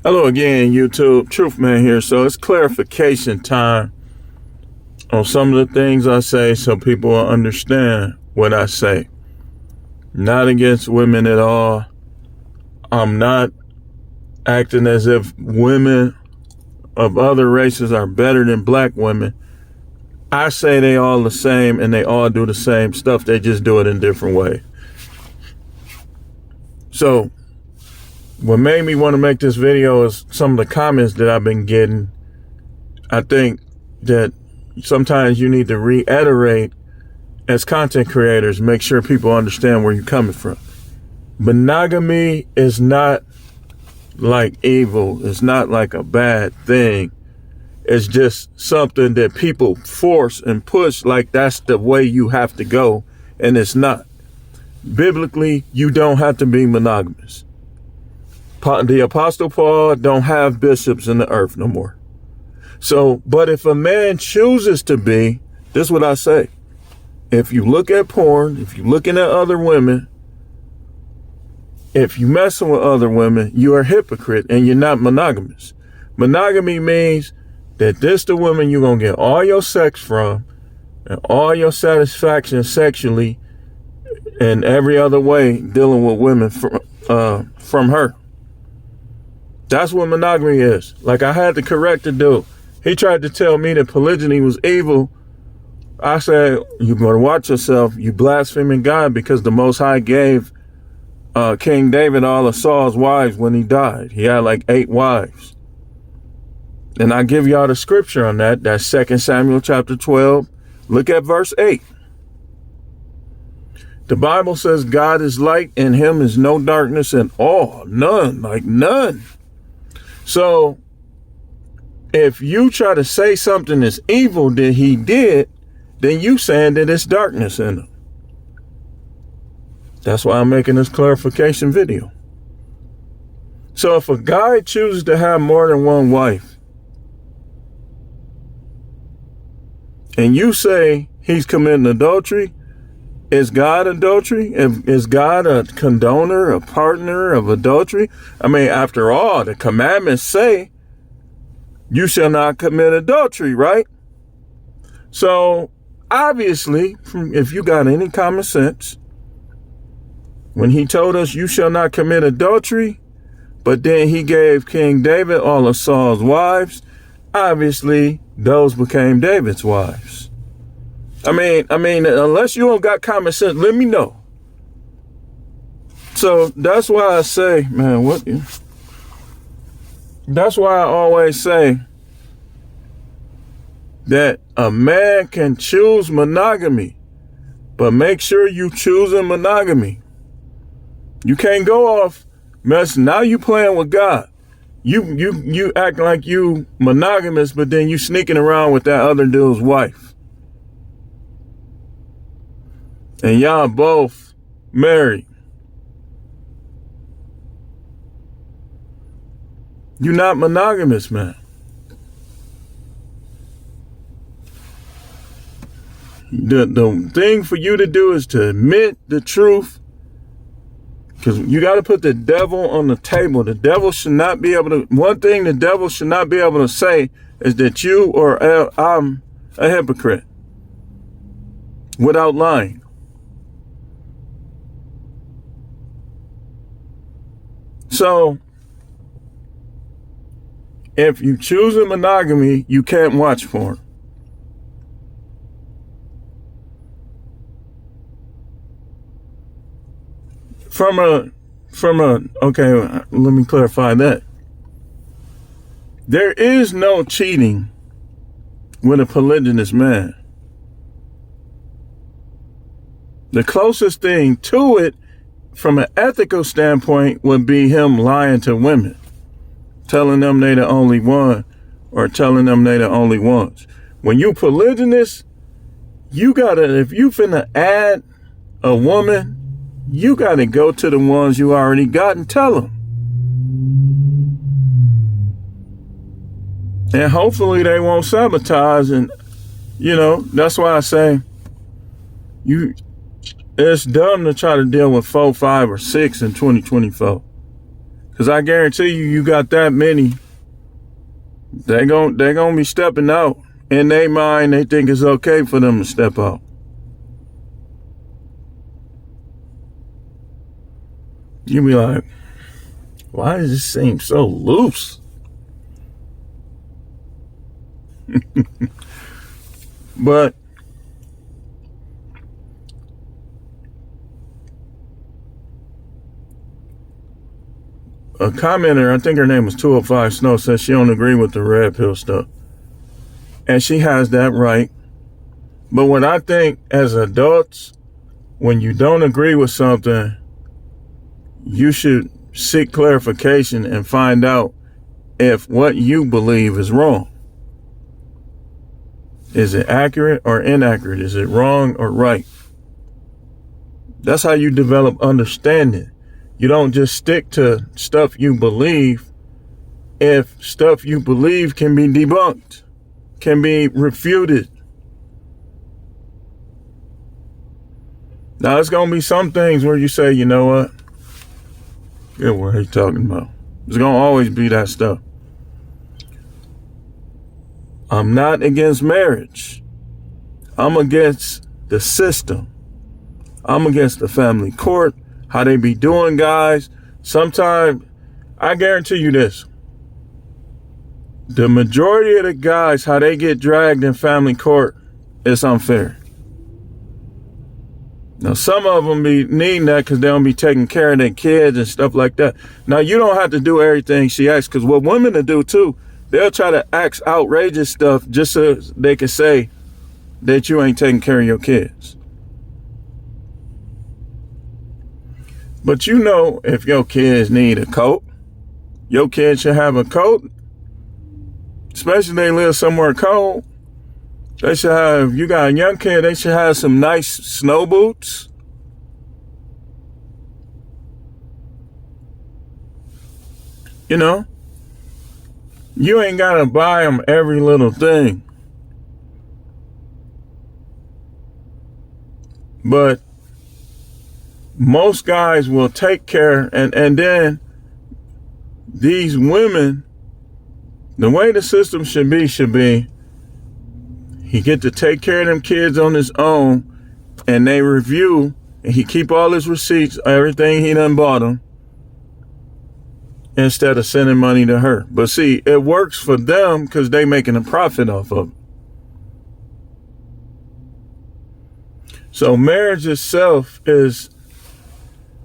Hello again, YouTube. Truth Man here. So it's clarification time on some of the things I say so people will understand what I say. Not against women at all. I'm not acting as if women of other races are better than black women. I say they all the same and they all do the same stuff. They just do it in different ways. So what made me want to make this video is some of the comments that I've been getting. I think that sometimes you need to reiterate as content creators, make sure people understand where you're coming from. Monogamy is not like evil. It's not like a bad thing. It's just something that people force and push like that's the way you have to go, and it's not. Biblically, you don't have to be monogamous. The Apostle Paul don't have bishops in the earth no more. So, but if a man chooses to be, this is what I say. If you look at porn, if you're looking at other women, if you messing with other women, you are a hypocrite and you're not monogamous. Monogamy means that this the woman you're going to get all your sex from and all your satisfaction sexually and every other way dealing with women from her. That's what monogamy is. Like, I had to correct the dude. He tried to tell me that polygyny was evil. I said, you better watch yourself. You blaspheming God, because the Most High gave King David all of Saul's wives when he died. He had like 8 wives. And I give y'all the scripture on that. That's 2 Samuel chapter 12. Look at verse 8. The Bible says God is light, in him is no darkness at all. None, like none. So if you try to say something is evil that he did, then you saying that it's darkness in him. That's why I'm making this clarification video. So if a guy chooses to have more than one wife and you say he's committing adultery, is God adultery? Is God a condoner, a partner of adultery? I mean, after all, the commandments say you shall not commit adultery, right? So obviously, if you got any common sense, when he told us you shall not commit adultery, but then he gave King David all of Saul's wives, obviously those became David's wives. I mean, unless you don't got common sense, let me know. So that's why I say, man, that's why I always say that a man can choose monogamy, but make sure you choosing monogamy. You can't go off mess. Now you playing with God. You acting like you monogamous, but then you sneaking around with that other dude's wife. And y'all both married. You're not monogamous, man. The thing for you to do is to admit the truth, because you got to put the devil on the table. The devil should not be able to, one thing the devil should not be able to say is that you or I'm a hypocrite without lying. So, if you choose a monogamy, you can't watch porn. Okay, let me clarify that. There is no cheating with a polygynous man. The closest thing to it from an ethical standpoint would be him lying to women, telling them they the only one or telling them they the only ones. When you polygynous, you gotta, if you finna add a woman, you gotta go to the ones you already got and tell them. And hopefully they won't sabotage. And, that's why I say it's dumb to try to deal with 4, 5, or 6 in 2024. Because I guarantee you, you got that many. They gonna be stepping out. In their mind, they think it's okay for them to step out. You be like, why does this seem so loose? But a commenter, I think her name was 205 Snow, says she don't agree with the red pill stuff. And she has that right. But what I think as adults, when you don't agree with something, you should seek clarification and find out if what you believe is wrong. Is it accurate or inaccurate? Is it wrong or right? That's how you develop understanding. You don't just stick to stuff you believe if stuff you believe can be debunked, can be refuted. Now, there's going to be some things where you say, you know what? Yeah, what are you talking about? There's going to always be that stuff. I'm not against marriage. I'm against the system. I'm against the family court, how they be doing guys. Sometimes, I guarantee you this. The majority of the guys, how they get dragged in family court, it's unfair. Now, some of them be needing that because they don't be taking care of their kids and stuff like that. Now, you don't have to do everything she asks, because what women will do too, they'll try to ask outrageous stuff just so they can say that you ain't taking care of your kids. But you know, if your kids need a coat, your kids should have a coat. Especially if they live somewhere cold. They should have, you got a young kid, they should have some nice snow boots. You know, you ain't got to buy them every little thing. But most guys will take care, and then these women, the way the system should be, he get to take care of them kids on his own, and they review, and he keep all his receipts, everything he done bought them, instead of sending money to her. But see, it works for them because they making a profit off of it. So marriage itself is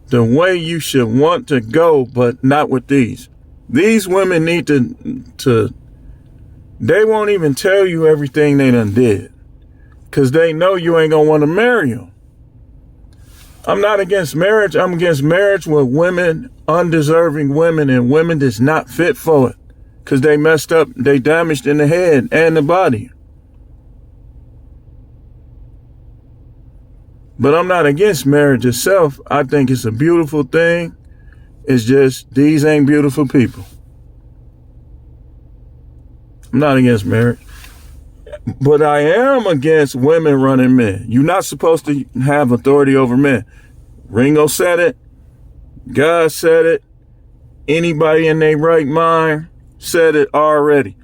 the way you should want to go, but not with these. These women need to they won't even tell you everything they done did because they know you ain't going to want to marry them. I'm not against marriage. I'm against marriage with women, undeserving women, and women that's not fit for it because they messed up, they damaged in the head and the body. But I'm not against marriage itself. I think it's a beautiful thing. It's just these ain't beautiful people. I'm not against marriage. But I am against women running men. You're not supposed to have authority over men. Ringo said it. God said it. Anybody in their right mind said it already.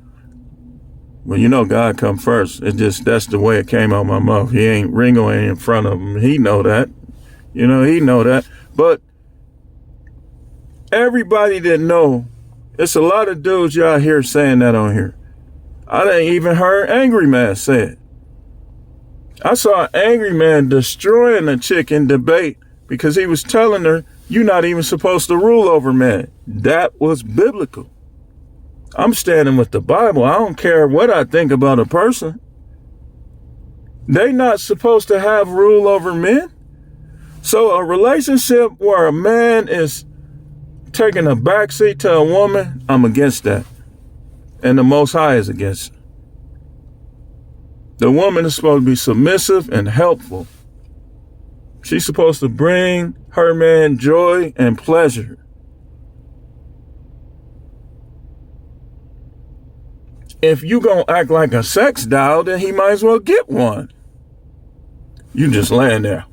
Well, you know God come first. It just, that's the way it came out my mouth. Ringo ain't in front of him. He know that. You know, he know that. But everybody that know, it's a lot of dudes y'all hear saying that on here. I didn't even heard Angry Man say it. I saw an Angry Man destroying a chick in debate because he was telling her, you're not even supposed to rule over men. That was biblical. I'm standing with the Bible. I don't care what I think about a person. They not supposed to have rule over men. So a relationship where a man is taking a backseat to a woman, I'm against that. And the Most High is against it. The woman is supposed to be submissive and helpful. She's supposed to bring her man joy and pleasure. If you gonna act like a sex doll, then he might as well get one. You just laying there.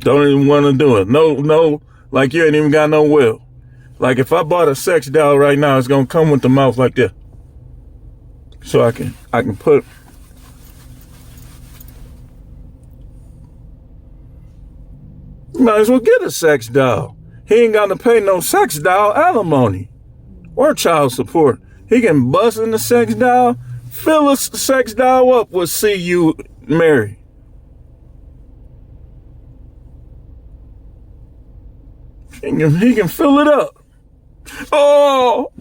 Don't even want to do it. No, like you ain't even got no will. Like if I bought a sex doll right now, it's gonna come with the mouth like this. So I can put. You might as well get a sex doll. He ain't got to pay no sex doll alimony or child support. He can bust in the sex doll, fill a sex doll up with "See You, Mary." He can fill it up. Oh!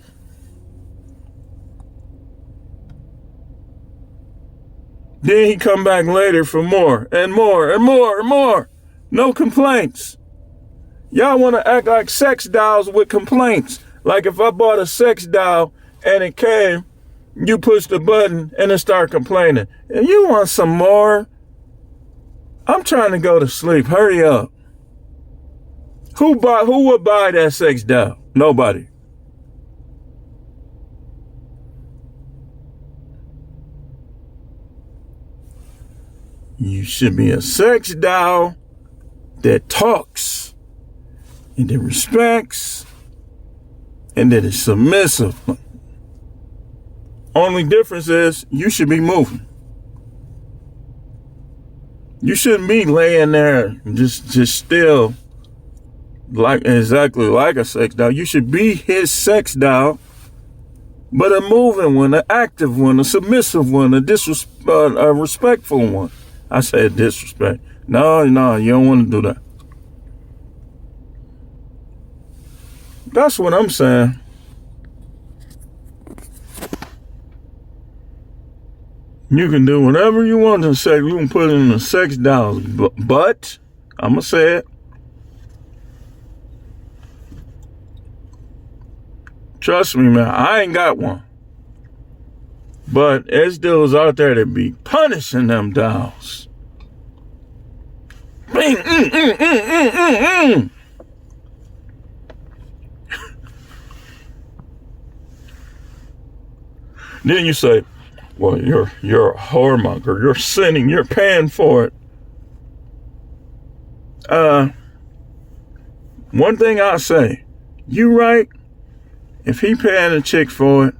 Then he come back later for more and more and more and more. No complaints. Y'all want to act like sex dolls with complaints. Like if I bought a sex doll and it came, you push the button and it start complaining. And you want some more? I'm trying to go to sleep. Hurry up. Who would buy that sex doll? Nobody. You should be a sex doll that talks and that respects and that is submissive. Only difference is you should be moving. You shouldn't be laying there just still like exactly like a sex doll. You should be his sex doll, but a moving one, an active one, a submissive one, a respectful one. I said disrespect. No, you don't want to do that. That's what I'm saying. You can do whatever you want to say. You can put in the sex dolls, but I'm gonna say it. Trust me, man. I ain't got one. But there's dudes out there that be punishing them dolls. Bing, Then you say, well, you're a whoremonger. You're sinning. You're paying for it. One thing I'll say, you right. If he paying a chick for it,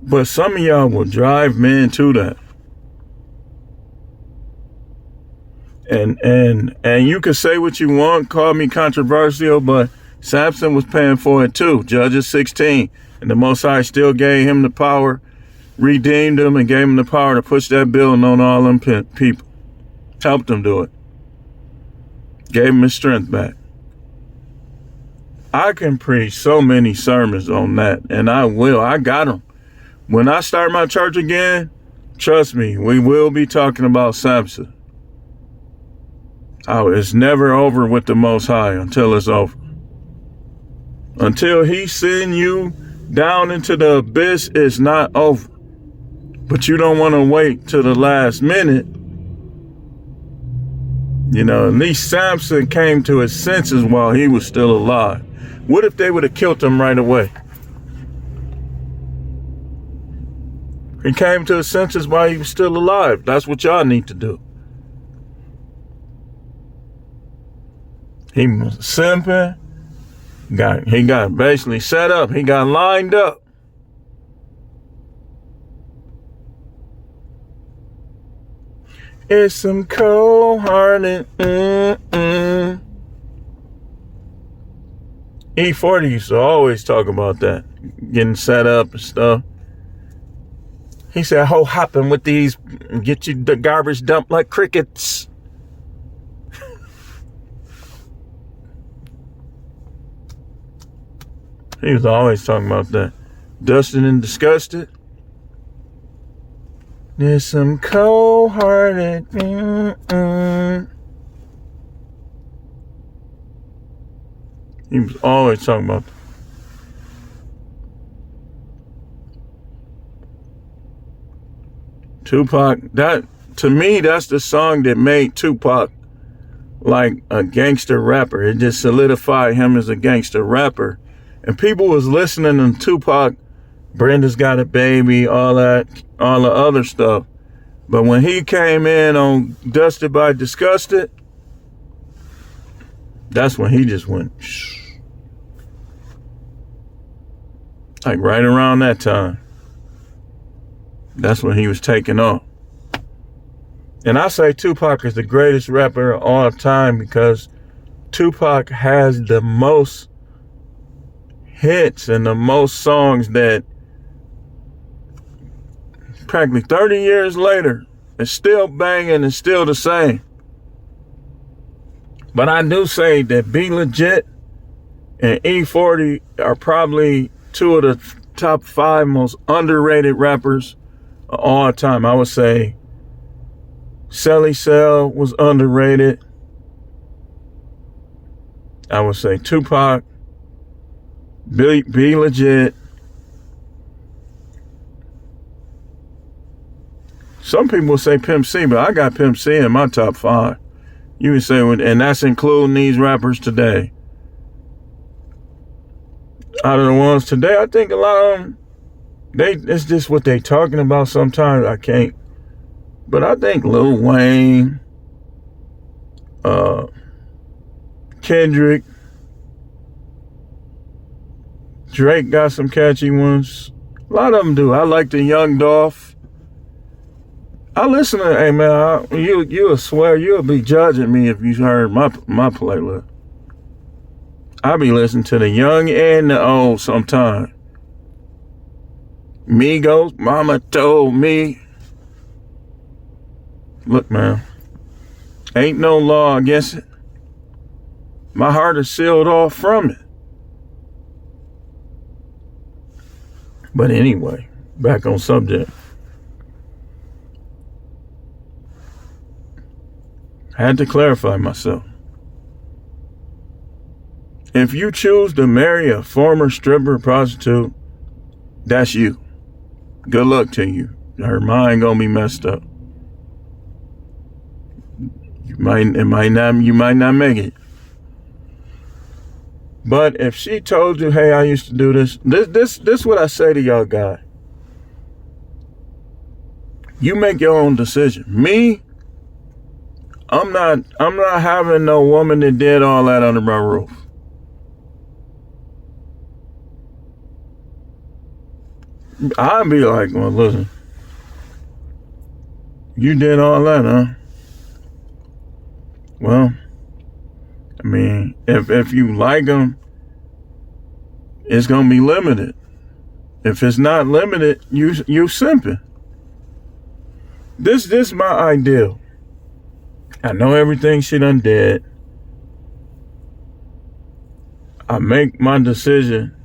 but some of y'all will drive men to that. And you can say what you want, call me controversial, but Samson was paying for it too. Judges 16. And the Most High still gave him the power, redeemed him, and gave him the power to push that building on all them people. Helped him do it. Gave him his strength back. I can preach so many sermons on that, and I will. I got them. When I start my church again, trust me, we will be talking about Samson. Oh, it's never over with the Most High until it's over. Until he send you down into the abyss, it's not over. But you don't want to wait till the last minute. You know, at least Samson came to his senses while he was still alive. What if they would have killed him right away? He came to his senses while he was still alive. That's what y'all need to do. He was simping. He got basically set up. He got lined up. It's some cold-hearted. E40 used to always talk about that, getting set up and stuff. He said, "Ho hopping with these, get you the garbage dumped like crickets." He was always talking about that. Dusted and disgusted. There's some cold-hearted. He was always talking about that. Tupac, that to me, that's the song that made Tupac like a gangster rapper. It just solidified him as a gangster rapper. And people was listening to Tupac, Brenda's Got a Baby, all the other stuff. But when he came in on Dusted by Disgusted, that's when he just went shh. Like right around that time. That's when he was taking off. And I say Tupac is the greatest rapper of all time because Tupac has the most hits and the most songs that practically 30 years later is still banging and still the same. But I do say that Be Legit and E40 are probably two of the top 5 most underrated rappers of all time. I would say Celly Cell was underrated. I would say Tupac, Be Legit. Some people will say Pimp C, but I got Pimp C in my top 5. You can say, and that's including these rappers today. Out of the ones today, I think a lot of them, it's just what they talking about sometimes. I can't. But I think Lil Wayne, Kendrick, Drake got some catchy ones. A lot of them do. I like the Young Dolph. I listen to, hey man, you'll swear you'll be judging me if you heard my playlist. I be listening to the young and the old sometime. Migos, Mama Told Me. Look, man, ain't no law against it. My heart is sealed off from it. But anyway, back on subject. I had to clarify myself. If you choose to marry a former stripper or prostitute, that's you. Good luck to you. Her mind gonna be messed up. You might not make it. But if she told you, hey, I used to do this what I say to y'all guys. You make your own decision. Me, I'm not having no woman that did all that under my roof. I'd be like, well, listen, you did all that, huh? Well, I mean, if you like them, it's gonna be limited. If it's not limited, you simping. This my ideal. I know everything she done did. I make my decision.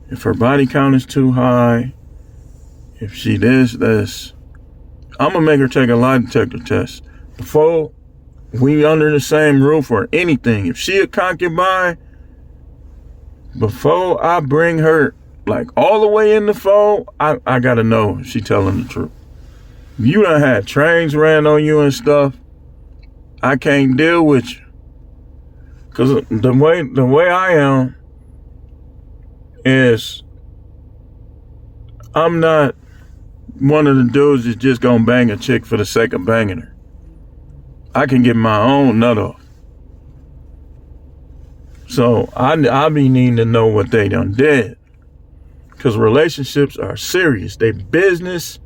If her body count is too high, if she this, I'm gonna make her take a lie detector test before we under the same roof or anything. If she a concubine, before I bring her like all the way in the fold, I gotta know if she telling the truth. If you done had trains ran on you and stuff, I can't deal with you. Cause the way I am is I'm not one of the dudes that's just gonna bang a chick for the sake of banging her. I can get my own nut off. So I be needing to know what they done did. Because relationships are serious. They business,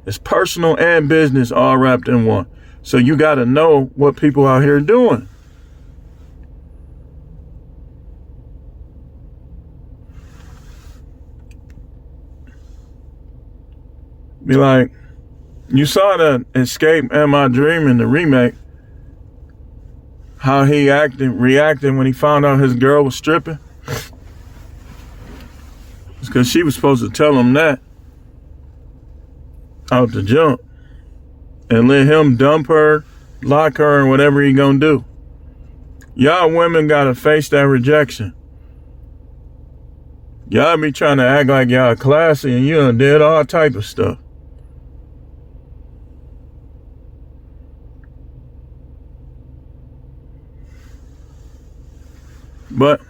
it's personal and business all wrapped in one. So you gotta know what people out here doing. Be like, you saw the Escape and My Dream in the remake. How he reacted when he found out his girl was stripping. It's because she was supposed to tell him that out the jump and let him dump her, lock her, and whatever he gonna do. Y'all women gotta face that rejection. Y'all be trying to act like y'all classy and you done did all type of stuff. But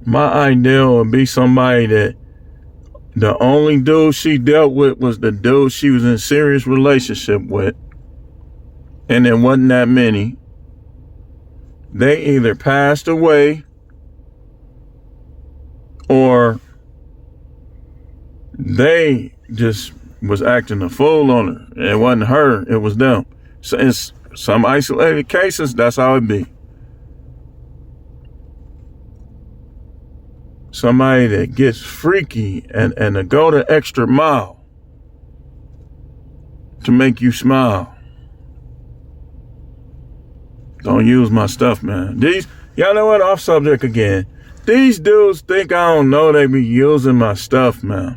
my ideal would be somebody that The only dude she dealt with was the dude she was in a serious relationship with. And there wasn't that many. They either passed away or they just was acting a fool on her. It wasn't her, it was them. So in some isolated cases, that's how it be. Somebody that gets freaky and to go the extra mile to make you smile. Don't use my stuff, man. Y'all know what? Off subject again. These dudes think I don't know they be using my stuff, man.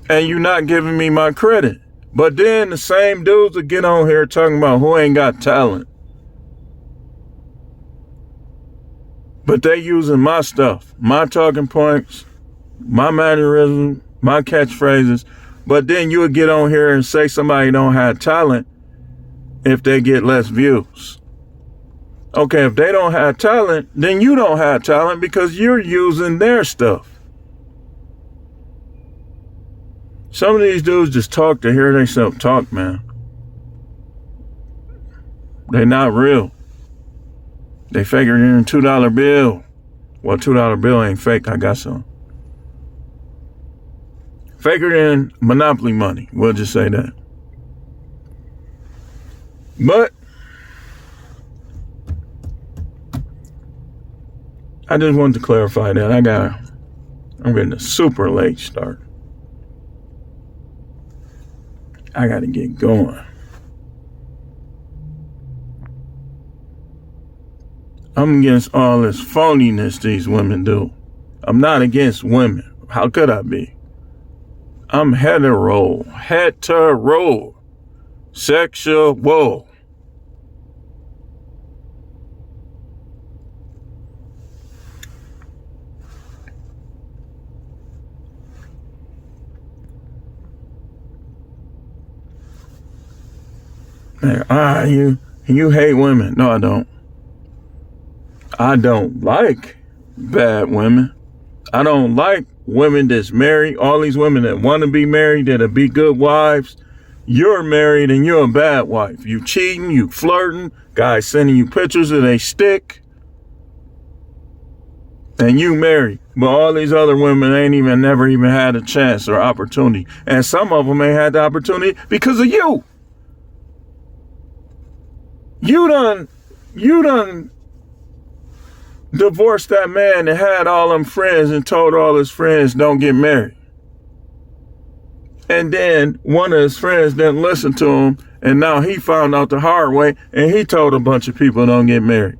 And you not giving me my credit. But then the same dudes will get on here talking about who ain't got talent. But they using my stuff, my talking points, my mannerisms, my catchphrases. But then you would get on here and say somebody don't have talent if they get less views. Okay, if they don't have talent, then you don't have talent because you're using their stuff. Some of these dudes just talk to hear themselves talk, man. They not real. They figured in a $2 bill. Well, $2 bill ain't fake, I got some. Figured in Monopoly money, we'll just say that. But I just wanted to clarify that. I'm getting a super late start. I gotta get going. I'm against all this phoniness these women do. I'm not against women. How could I be? I'm hetero. Sexual. Man, you hate women. No, I don't. I don't like bad women. I don't like women that's married. All these women that want to be married, that'll be good wives. You're married and you're a bad wife. You cheating, you flirting, guys sending you pictures of they stick. And you married. But all these other women never even had a chance or opportunity. And some of them ain't had the opportunity because of you. You done divorced that man that had all them friends and told all his friends don't get married. And then one of his friends didn't listen to him, and now he found out the hard way, and he told a bunch of people don't get married.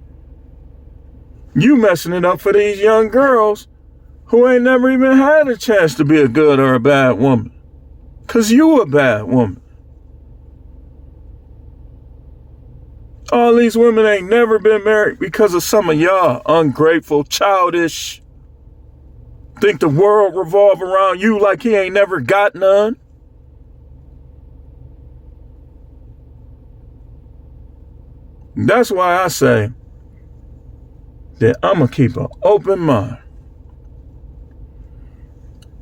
You messing it up for these young girls who ain't never even had a chance to be a good or a bad woman. 'Cause you a bad woman. All these women ain't never been married because of some of y'all ungrateful, childish. Think the world revolve around you like he ain't never got none. That's why I say that I'm going to keep an open mind.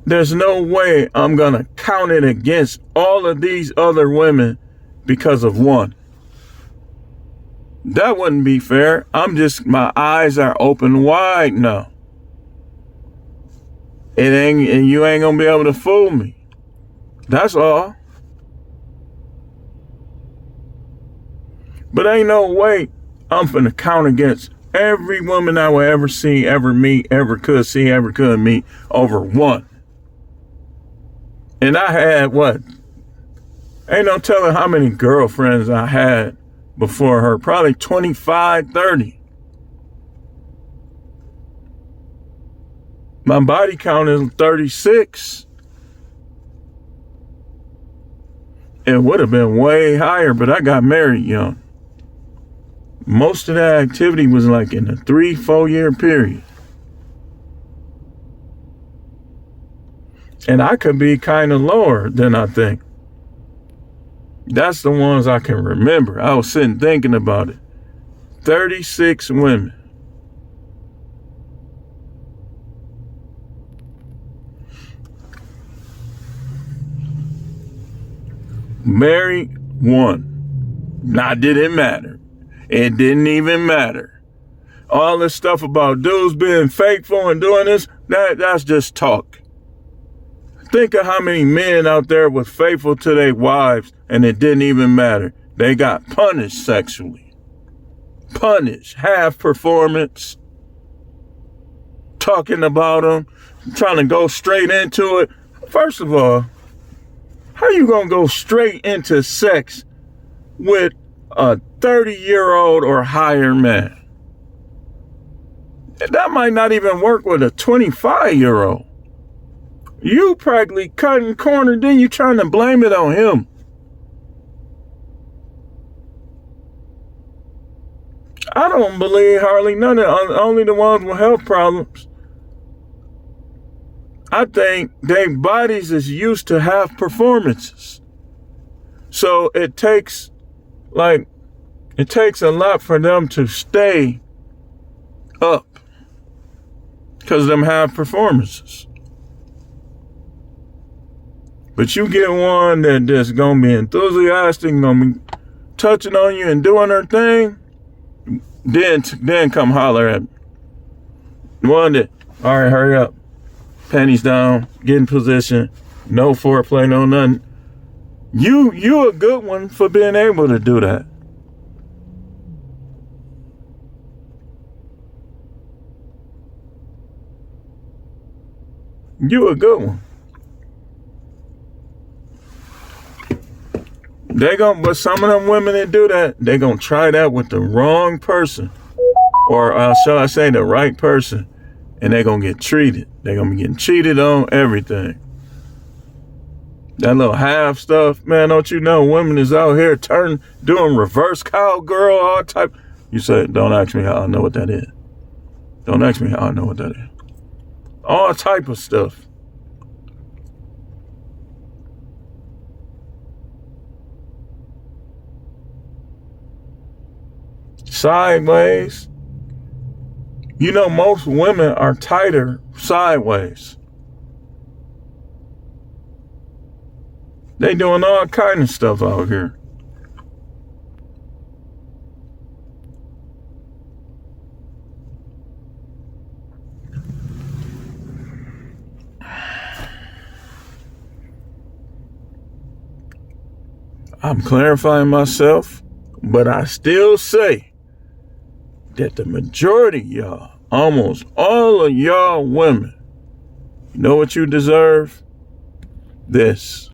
There's no way I'm going to count it against all of these other women because of one. That wouldn't be fair. My eyes are open wide now. And you ain't gonna be able to fool me. That's all. But ain't no way I'm finna count against every woman I will ever see, ever meet, ever could see, ever could meet over one. And I had what? Ain't no telling how many girlfriends I had before her, probably 25, 30. My body count is 36. It would have been way higher, but I got married young. Most of that activity was like in a 3-4 year period. And I could be kind of lower than I think. That's the ones I can remember. I was sitting thinking about it. 36 women. Married one. Now, did it matter? It didn't even matter. All this stuff about dudes being faithful and doing this, that's just talk. Think of how many men out there was faithful to their wives and it didn't even matter. They got punished sexually. Punished. Half performance. Talking about them. Trying to go straight into it. First of all, how you gonna go straight into sex with a 30-year-old or higher man? That might not even work with a 25-year-old. You practically cutting corner, then you trying to blame it on him. I don't believe hardly none of only the ones with health problems. I think their bodies is used to have performances. So it takes a lot for them to stay up because them have performances. But you get one that just gonna be enthusiastic, gonna be touching on you and doing her thing, then come holler at me. One that, all right, hurry up. Panties down, get in position, no foreplay, no nothing. You a good one for being able to do that. You a good one. But some of them women that do that, they gonna try that with the wrong person. Or shall I say the right person. And they gonna get treated. They gonna be getting cheated on, everything. That little half stuff, man, don't you know women is out here doing reverse cowgirl, all type. You say, don't ask me how I know what that is. Don't ask me how I know what that is. All type of stuff. Sideways. You know, most women are tighter sideways. They doing all kind of stuff out here. I'm clarifying myself, but I still say that the majority of y'all, almost all of y'all women, you know what you deserve? This.